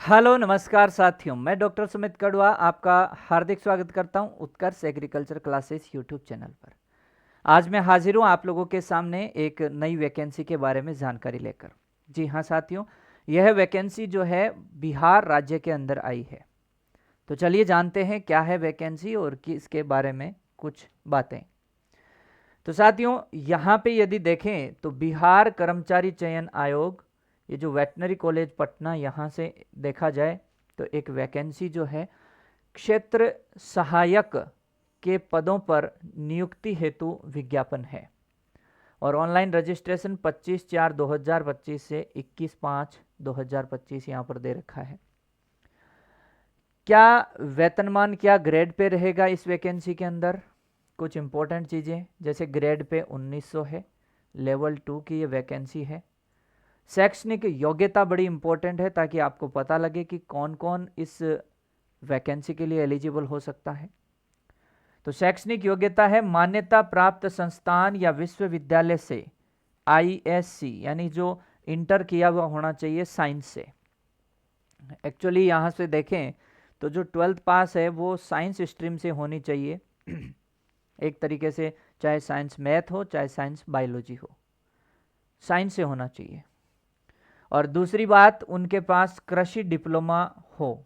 Hello नमस्कार साथियों, मैं डॉक्टर सुमित कड़वा आपका हार्दिक स्वागत करता हूं उत्कर्ष एग्रीकल्चर क्लासेस यूट्यूब चैनल पर। आज मैं हाजिर हूं आप लोगों के सामने एक नई वैकेंसी के बारे में जानकारी लेकर। जी हां साथियों, यह वैकेंसी जो है बिहार राज्य के अंदर आई है। तो चलिए जानते हैं क्या है वैकेंसी और इसके बारे में कुछ बातें। तो साथियों, यहाँ पे यदि देखें तो बिहार कर्मचारी चयन आयोग, ये जो वेटनरी कॉलेज पटना, यहाँ से देखा जाए तो एक वैकेंसी जो है क्षेत्र सहायक के पदों पर नियुक्ति हेतु विज्ञापन है और ऑनलाइन रजिस्ट्रेशन 25/4/2025 से 21/5/2025 यहाँ पर दे रखा है। क्या वेतनमान, क्या ग्रेड पे रहेगा इस वैकेंसी के अंदर? कुछ इंपॉर्टेंट चीज़ें, जैसे ग्रेड पे 1900 है, लेवल 2 की ये वैकेंसी है। शैक्षणिक योग्यता बड़ी इंपॉर्टेंट है ताकि आपको पता लगे कि कौन कौन इस वैकेंसी के लिए एलिजिबल हो सकता है। तो शैक्षणिक योग्यता है मान्यता प्राप्त संस्थान या विश्वविद्यालय से ISC, यानी जो इंटर किया हुआ होना चाहिए साइंस से। एक्चुअली यहाँ से देखें तो जो 12th पास है वो साइंस स्ट्रीम से होनी चाहिए एक तरीके से, चाहे साइंस मैथ हो चाहे साइंस बायोलॉजी हो, साइंस से होना चाहिए। और दूसरी बात, उनके पास कृषि डिप्लोमा हो,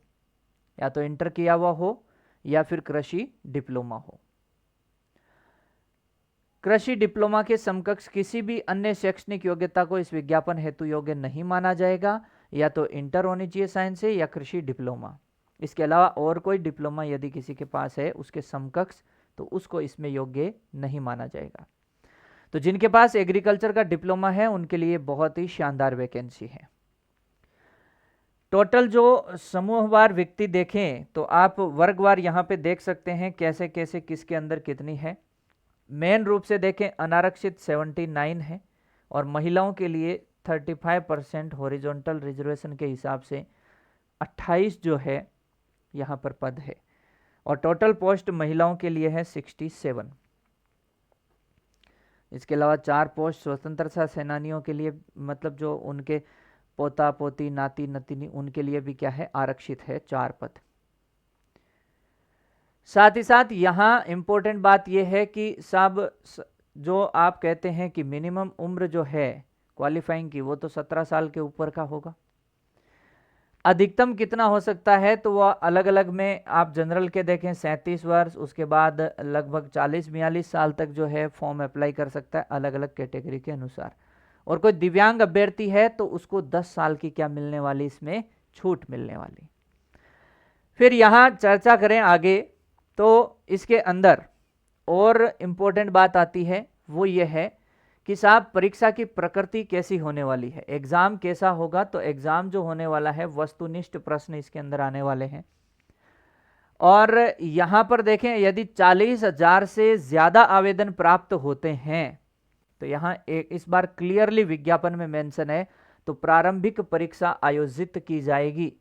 या तो इंटर किया हुआ हो या फिर कृषि डिप्लोमा हो। कृषि डिप्लोमा के समकक्ष किसी भी अन्य शैक्षणिक योग्यता को इस विज्ञापन हेतु योग्य नहीं माना जाएगा। या तो इंटर होनी चाहिए साइंस से या कृषि डिप्लोमा। इसके अलावा और कोई डिप्लोमा यदि किसी के पास है उसके समकक्ष, तो उसको इसमें योग्य नहीं माना जाएगा। तो जिनके पास एग्रीकल्चर का डिप्लोमा है उनके लिए बहुत ही शानदार वैकेंसी है। टोटल जो समूहवार व्यक्ति देखें तो आप वर्गवार यहाँ पे देख सकते हैं कैसे कैसे किसके अंदर कितनी है। मेन रूप से देखें अनारक्षित 79 है और महिलाओं के लिए 35% हॉरिजॉन्टल रिजर्वेशन के हिसाब से 28 जो है यहाँ पर पद है और टोटल पोस्ट महिलाओं के लिए है 67। इसके अलावा 4 पोस्ट स्वतंत्रता सेनानियों के लिए, मतलब जो उनके पोता पोती नाती नतिनी, उनके लिए भी क्या है, आरक्षित है 4 पद। साथ ही साथ यहाँ इंपॉर्टेंट बात यह है कि सब जो आप कहते हैं कि मिनिमम उम्र जो है क्वालिफाइंग की, वो तो 17 साल के ऊपर का होगा। अधिकतम कितना हो सकता है तो वह अलग अलग में आप जनरल के देखें 37 वर्ष, उसके बाद लगभग 40-42 साल तक जो है फॉर्म अप्लाई कर सकता है अलग अलग कैटेगरी के अनुसार। और कोई दिव्यांग अभ्यर्थी है तो उसको 10 साल की क्या मिलने वाली, इसमें छूट मिलने वाली। फिर यहाँ चर्चा करें आगे तो इसके अंदर और इम्पोर्टेंट बात आती है, वो ये है कि साहब परीक्षा की प्रकृति कैसी होने वाली है, एग्जाम कैसा होगा। तो एग्जाम जो होने वाला है वस्तुनिष्ठ प्रश्न इसके अंदर आने वाले हैं। और यहाँ पर देखें यदि 40,000 से ज़्यादा आवेदन प्राप्त होते हैं तो यहाँ एक इस बार क्लियरली विज्ञापन में मेंशन है, तो प्रारंभिक परीक्षा आयोजित की जाएगी।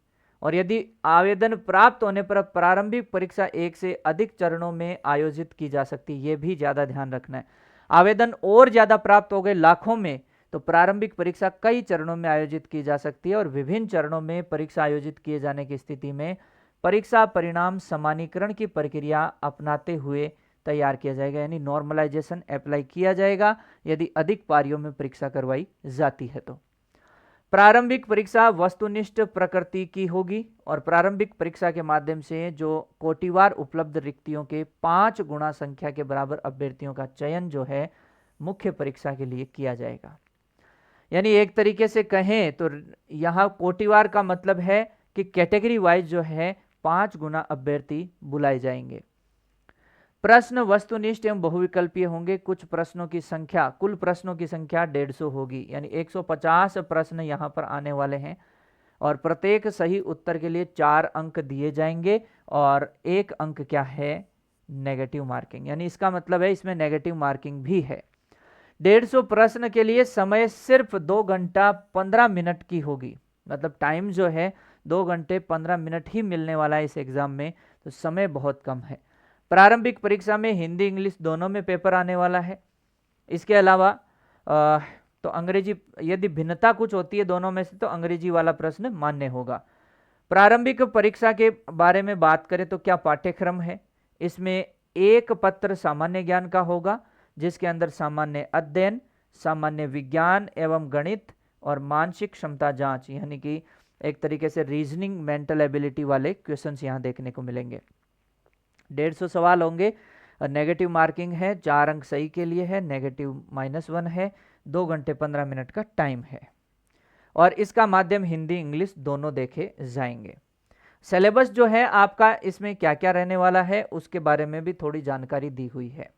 और यदि आवेदन प्राप्त होने पर प्रारंभिक परीक्षा एक से अधिक चरणों में आयोजित की जा सकती है, ये भी ज़्यादा ध्यान रखना है। आवेदन और ज़्यादा प्राप्त हो गए लाखों में तो प्रारंभिक परीक्षा कई चरणों में आयोजित की जा सकती है और विभिन्न चरणों में परीक्षा आयोजित किए जाने की स्थिति में परीक्षा परिणाम समानीकरण की प्रक्रिया अपनाते हुए तैयार किया जाएगा, यानी नॉर्मलाइजेशन अप्लाई किया जाएगा यदि अधिक पारियों में परीक्षा करवाई जाती है। तो प्रारंभिक परीक्षा वस्तुनिष्ठ प्रकृति की होगी और प्रारंभिक परीक्षा के माध्यम से जो कोटिवार उपलब्ध रिक्तियों के 5 गुना संख्या के बराबर अभ्यर्थियों का चयन जो है मुख्य परीक्षा के लिए किया जाएगा। यानी एक तरीके से कहें तो यहाँ कोटिवार का मतलब है कि कैटेगरी वाइज जो है 5 गुना अभ्यर्थी बुलाए जाएंगे। प्रश्न वस्तुनिष्ठ एवं बहुविकल्पीय होंगे। कुछ प्रश्नों की संख्या, कुल प्रश्नों की संख्या 150 होगी, यानी 150 प्रश्न यहाँ पर आने वाले हैं और प्रत्येक सही उत्तर के लिए 4 अंक दिए जाएंगे और 1 अंक क्या है, नेगेटिव मार्किंग, यानी इसका मतलब है इसमें नेगेटिव मार्किंग भी है। 150 प्रश्न के लिए समय सिर्फ 2 घंटा 15 मिनट की होगी, मतलब टाइम जो है 2 घंटे 15 मिनट ही मिलने वाला है इस एग्जाम में, तो समय बहुत कम है। प्रारंभिक परीक्षा में हिंदी इंग्लिश दोनों में पेपर आने वाला है। इसके अलावा तो अंग्रेजी, यदि भिन्नता कुछ होती है दोनों में से तो अंग्रेजी वाला प्रश्न मान्य होगा। प्रारंभिक परीक्षा के बारे में बात करें तो क्या पाठ्यक्रम है, इसमें एक पत्र सामान्य ज्ञान का होगा जिसके अंदर सामान्य अध्ययन, सामान्य विज्ञान एवं गणित और मानसिक क्षमता जांच यानी कि एक तरीके से रीजनिंग मेंटल एबिलिटी वाले क्वेश्चंस यहां देखने को मिलेंगे। 150 सवाल होंगे। नेगेटिव मार्किंग है, 4 अंक सही के लिए है, नेगेटिव -1 है, 2 घंटे 15 मिनट का टाइम है और इसका माध्यम हिंदी इंग्लिश दोनों देखे जाएंगे। सिलेबस जो है आपका इसमें क्या क्या रहने वाला है उसके बारे में भी थोड़ी जानकारी दी हुई है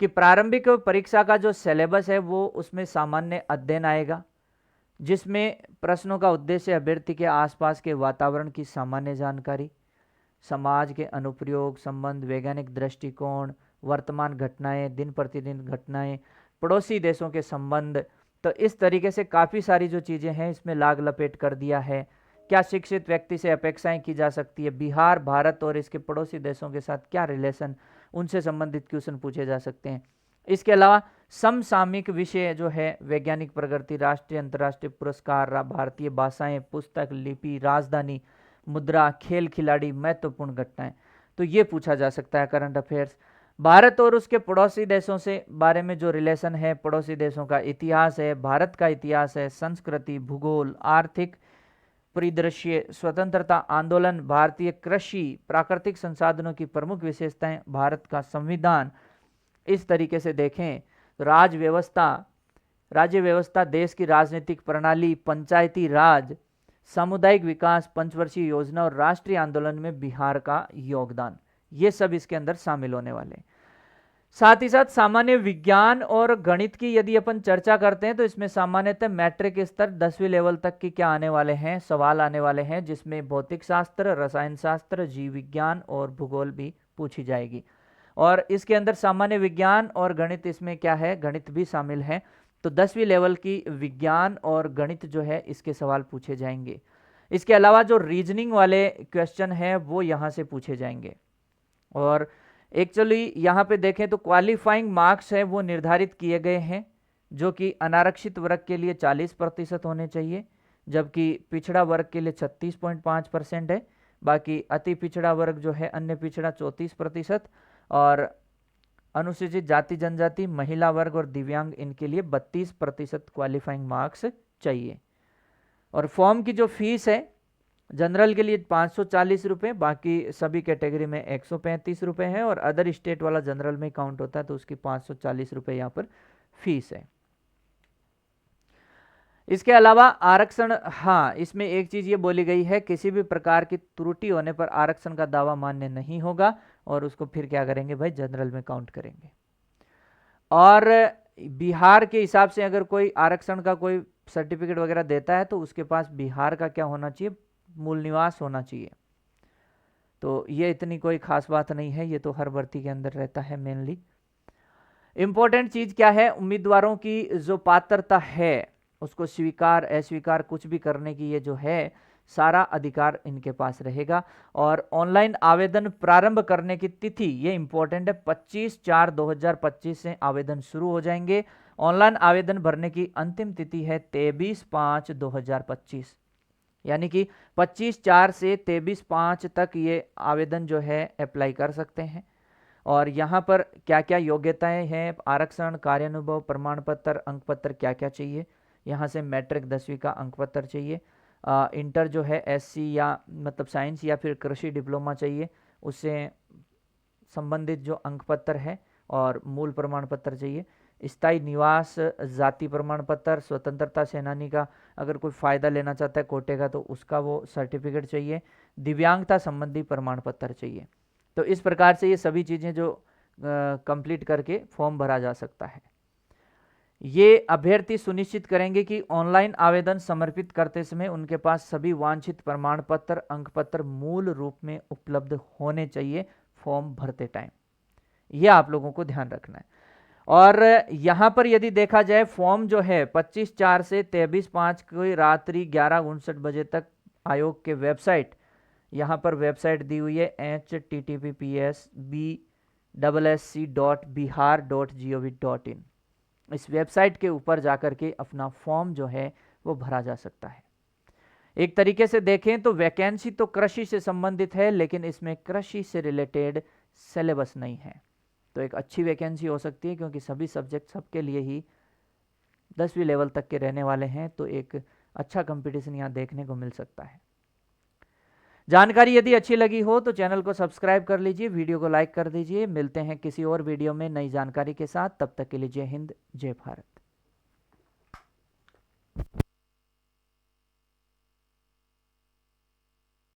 कि प्रारंभिक परीक्षा का जो सिलेबस है वो उसमें सामान्य अध्ययन आएगा जिसमें प्रश्नों का उद्देश्य अभ्यर्थी के आसपास के वातावरण की सामान्य जानकारी, समाज के अनुप्रयोग, संबंध, वैज्ञानिक दृष्टिकोण, वर्तमान घटनाएं, दिन प्रतिदिन घटनाएं, पड़ोसी देशों के संबंध। तो इस तरीके से काफ़ी सारी जो चीज़ें हैं इसमें लाग लपेट कर दिया है। क्या शिक्षित व्यक्ति से अपेक्षाएं की जा सकती है, बिहार, भारत और इसके पड़ोसी देशों के साथ क्या रिलेशन, उनसे संबंधित क्वेश्चन पूछे जा सकते हैं। इसके अलावा समसामयिक विषय जो है वैज्ञानिक प्रगति, राष्ट्रीय अंतर्राष्ट्रीय पुरस्कार, भारतीय भाषाएं, पुस्तक, लिपि, राजधानी, मुद्रा, खेल खिलाड़ी, महत्वपूर्ण घटनाएं, तो ये पूछा जा सकता है। करंट अफेयर्स, भारत और उसके पड़ोसी देशों से बारे में जो रिलेशन है, पड़ोसी देशों का इतिहास है, भारत का इतिहास है, संस्कृति, भूगोल, आर्थिक परिदृश्य, स्वतंत्रता आंदोलन, भारतीय कृषि, प्राकृतिक संसाधनों की प्रमुख विशेषताएं, भारत का संविधान। इस तरीके से देखें तो राज्य व्यवस्था, देश की राजनीतिक प्रणाली, पंचायती राज, सामुदायिक विकास, पंचवर्षीय योजना और राष्ट्रीय आंदोलन में बिहार का योगदान, ये सब इसके अंदर शामिल होने वाले हैं। साथ ही साथ सामान्य विज्ञान और गणित की यदि अपन चर्चा करते हैं तो इसमें सामान्यतः मैट्रिक स्तर 10वीं लेवल तक की क्या आने वाले हैं, सवाल आने वाले हैं जिसमें भौतिक शास्त्र, रसायन शास्त्र, जीव विज्ञान और भूगोल भी पूछी जाएगी। और इसके अंदर सामान्य विज्ञान और गणित, इसमें क्या है, गणित भी शामिल है। तो 10वीं लेवल की विज्ञान और गणित जो है इसके सवाल पूछे जाएंगे। इसके अलावा जो रीजनिंग वाले क्वेश्चन हैं वो यहाँ से पूछे जाएंगे। और एक्चुअली यहाँ पे देखें तो क्वालिफाइंग मार्क्स है वो निर्धारित किए गए हैं जो कि अनारक्षित वर्ग के लिए 40% होने चाहिए, जबकि पिछड़ा वर्ग के लिए 36.5% है। बाकी अति पिछड़ा वर्ग जो है, अन्य पिछड़ा 34% और अनुसूचित जाति जनजाति, महिला वर्ग और दिव्यांग, इनके लिए 32% क्वालिफाइंग मार्क्स चाहिए। और फॉर्म की जो फीस है, जनरल के लिए 540 रुपये, बाकी सभी कैटेगरी में 135 रुपये है और अदर स्टेट वाला जनरल में काउंट होता है तो उसकी 540 रुपये यहाँ पर फीस है। इसके अलावा आरक्षण, हाँ, इसमें एक चीज़ ये बोली गई है, किसी भी प्रकार की त्रुटि होने पर आरक्षण का दावा मान्य नहीं होगा और उसको फिर क्या करेंगे भाई, जनरल में काउंट करेंगे। और बिहार के हिसाब से अगर कोई आरक्षण का कोई सर्टिफिकेट वगैरह देता है तो उसके पास बिहार का क्या होना चाहिए, मूल निवास होना चाहिए। तो ये इतनी कोई खास बात नहीं है, ये तो हर भर्ती के अंदर रहता है। मेनली इंपॉर्टेंट चीज क्या है, उम्मीदवारों की जो पात्रता है उसको स्वीकार अस्वीकार कुछ भी करने की ये जो है सारा अधिकार इनके पास रहेगा। और ऑनलाइन आवेदन प्रारंभ करने की तिथि, ये इंपॉर्टेंट है, 25/4/2025 से आवेदन शुरू हो जाएंगे। ऑनलाइन आवेदन भरने की अंतिम तिथि है 23/5/2025, यानी कि 25/4 से 23/5 तक ये आवेदन जो है अप्लाई कर सकते हैं। और यहाँ पर क्या क्या योग्यताएं हैं, आरक्षण, कार्यानुभव, प्रमाण पत्र, अंक पत्र क्या क्या चाहिए, यहाँ से मैट्रिक 10वीं का अंक पत्र चाहिए, इंटर जो है एससी या मतलब साइंस या फिर कृषि डिप्लोमा चाहिए, उससे संबंधित जो अंक पत्र है, और मूल प्रमाण पत्र चाहिए। स्थायी निवास, जाति प्रमाण पत्र, स्वतंत्रता सेनानी का अगर कोई फ़ायदा लेना चाहता है कोटे का तो उसका वो सर्टिफिकेट चाहिए, दिव्यांगता संबंधी प्रमाण पत्र चाहिए। तो इस प्रकार से ये सभी चीज़ें जो कंप्लीट करके फॉर्म भरा जा सकता है। ये अभ्यर्थी सुनिश्चित करेंगे कि ऑनलाइन आवेदन समर्पित करते समय उनके पास सभी वांछित प्रमाण पत्र, अंक पत्र मूल रूप में उपलब्ध होने चाहिए फॉर्म भरते टाइम। ये आप लोगों को ध्यान रखना है। और यहाँ पर यदि देखा जाए फॉर्म जो है 25/4 से 23/5 की रात्रि 11:59 बजे तक आयोग के वेबसाइट, यहाँ पर वेबसाइट दी हुई है https://bssc.bihar.gov.in। इस वेबसाइट के ऊपर जाकर के अपना फॉर्म जो है वो भरा जा सकता है। एक तरीके से देखें तो वैकेंसी तो कृषि से संबंधित है, लेकिन इसमें कृषि से रिलेटेड सिलेबस नहीं है। तो एक अच्छी वैकेंसी हो सकती है, क्योंकि सभी सब्जेक्ट सबके लिए ही 10वीं लेवल तक के रहने वाले हैं, तो एक अच्छा कंपटीशन यहाँ देखने को मिल सकता है। जानकारी यदि अच्छी लगी हो तो चैनल को सब्सक्राइब कर लीजिए, वीडियो को लाइक कर दीजिए। मिलते हैं किसी और वीडियो में नई जानकारी के साथ, तब तक के लिए जय हिंद, जय भारत।